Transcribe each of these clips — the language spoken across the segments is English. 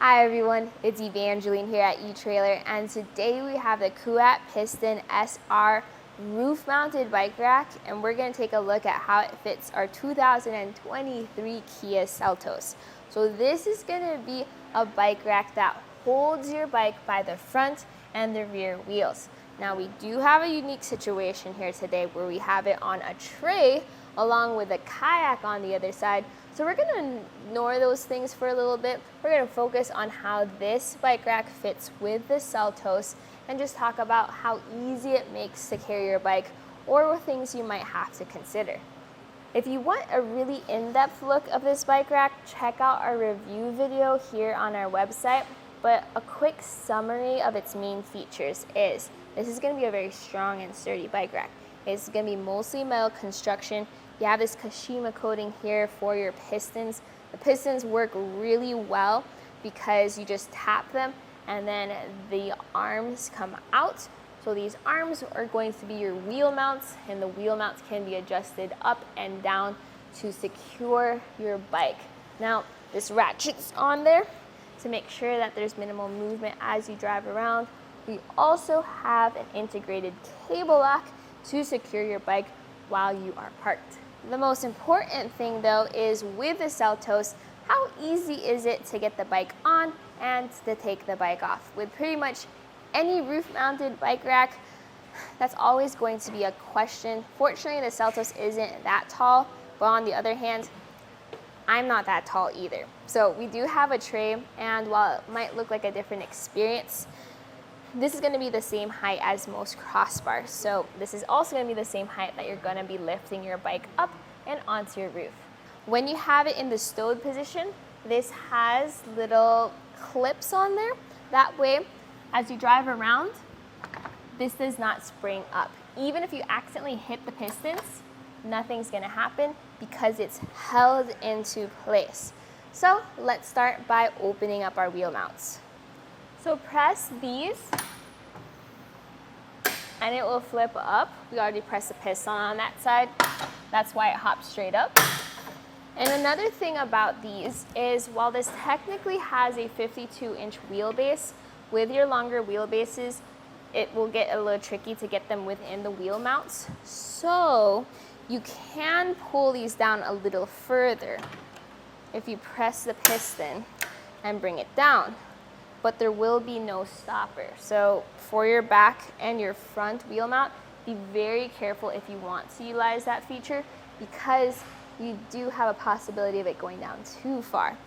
Hi everyone, it's Evangeline here at etrailer, and today we have the Kuat Piston SR roof mounted bike rack, and we're going to take a look at how it fits our 2023 Kia Seltos. So this is going to be a bike rack that holds your bike by the front and the rear wheels. Now we do have a unique situation here today where we have it on a tray along with a kayak on the other side. So we're going to ignore those things for a little bit. We're going to focus on how this bike rack fits with the Seltos and just talk about how easy it makes to carry your bike or things you might have to consider. If you want a really in-depth look of this bike rack, check out our review video here on our website. But a quick summary of its main features is this is going to be a very strong and sturdy bike rack. It's going to be mostly metal construction. You have this Kashima coating here for your pistons. The pistons work really well because you just tap them and then the arms come out. So these arms are going to be your wheel mounts, and the wheel mounts can be adjusted up and down to secure your bike. Now, this ratchet's on there to make sure that there's minimal movement as you drive around. We also have an integrated cable lock to secure your bike while you are parked. The most important thing though is with the Seltos, how easy is it to get the bike on and to take the bike off? With pretty much any roof mounted bike rack, that's always going to be a question. Fortunately, the Seltos isn't that tall, but on the other hand, I'm not that tall either. So we do have a tray, and while it might look like a different experience, this is going to be the same height as most crossbars. So this is also going to be the same height that you're going to be lifting your bike up and onto your roof. When you have it in the stowed position, this has little clips on there. That way, as you drive around, this does not spring up. Even if you accidentally hit the pistons, nothing's going to happen because it's held into place. So let's start by opening up our wheel mounts. So press these and it will flip up. We already pressed the piston on that side. That's why it hops straight up. And another thing about these is while this technically has a 52-inch wheelbase, with your longer wheelbases, it will get a little tricky to get them within the wheel mounts. So you can pull these down a little further if you press the piston and bring it down. But there will be no stopper. So for your back and your front wheel mount, be very careful if you want to utilize that feature because you do have a possibility of it going down too far.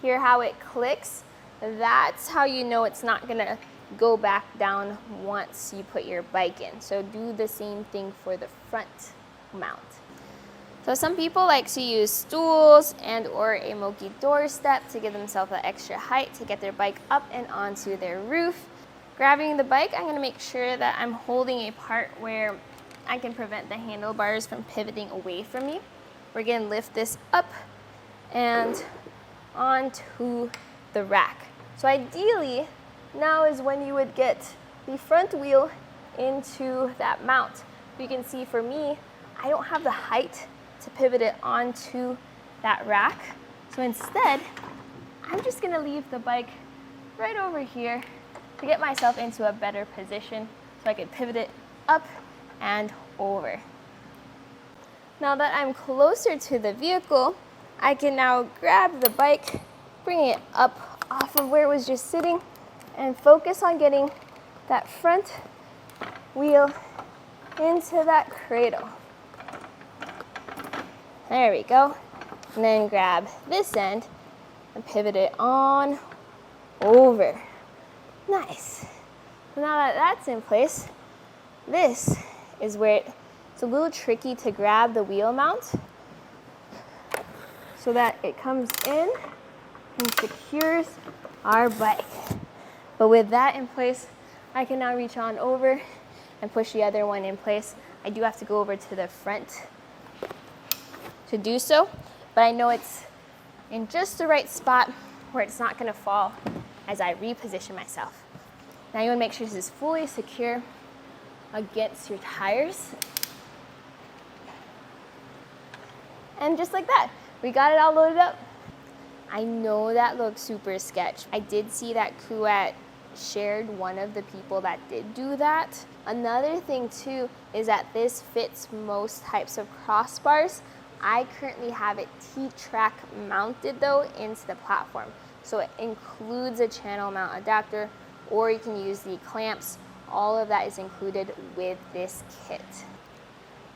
Hear how it clicks? That's how you know it's not gonna go back down once you put your bike in. So do the same thing for the front mount. So some people like to use stools and or a Moki door step to give themselves an extra height to get their bike up and onto their roof. Grabbing the bike, I'm going to make sure that I'm holding a part where I can prevent the handlebars from pivoting away from me. We're going to lift this up and onto the rack. So ideally, now is when you would get the front wheel into that mount. You can see for me, I don't have the height to pivot it onto that rack. So instead, I'm just gonna leave the bike right over here to get myself into a better position so I can pivot it up and over. Now that I'm closer to the vehicle, I can now grab the bike, bring it up off of where it was just sitting, and focus on getting that front wheel into that cradle. There we go. And then grab this end and pivot it on over. Nice. So now that that's in place, this is where it's a little tricky to grab the wheel mount so that it comes in and secures our bike. But with that in place, I can now reach on over and push the other one in place. I do have to go over to the front to do so, but I know it's in just the right spot where it's not going to fall as I reposition myself. Now you want to make sure this is fully secure against your tires. And just like that, we got it all loaded up. I know that looks super sketch. I did see that Kuat shared one of the people that did do that. Another thing too is that this fits most types of crossbars. I currently have it T-track mounted though into the platform. So it includes a channel mount adapter, or you can use the clamps. All of that is included with this kit.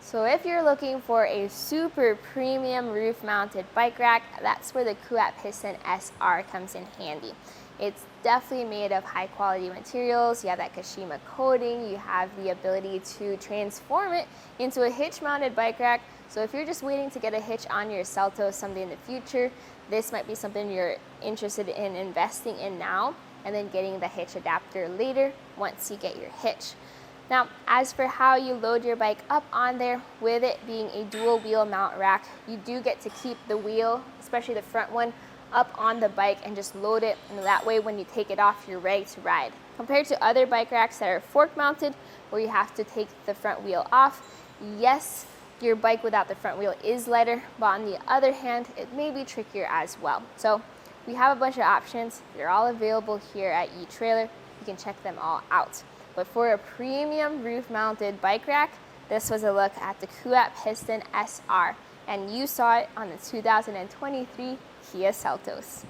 So if you're looking for a super premium roof mounted bike rack, that's where the Kuat Piston SR comes in handy. It's definitely made of high quality materials. You have that Kashima coating. You have the ability to transform it into a hitch mounted bike rack. So if you're just waiting to get a hitch on your Seltos someday in the future, this might be something you're interested in investing in now and then getting the hitch adapter later once you get your hitch. Now, as for how you load your bike up on there, with it being a dual wheel mount rack, you do get to keep the wheel, especially the front one, up on the bike and just load it, and that way when you take it off, you're ready to ride. Compared to other bike racks that are fork mounted, where you have to take the front wheel off, yes, your bike without the front wheel is lighter, but on the other hand, it may be trickier as well. So we have a bunch of options. They're all available here at eTrailer. You can check them all out. But for a premium roof mounted bike rack, this was a look at the Kuat Piston SR, and you saw it on the 2023 Kia Seltos.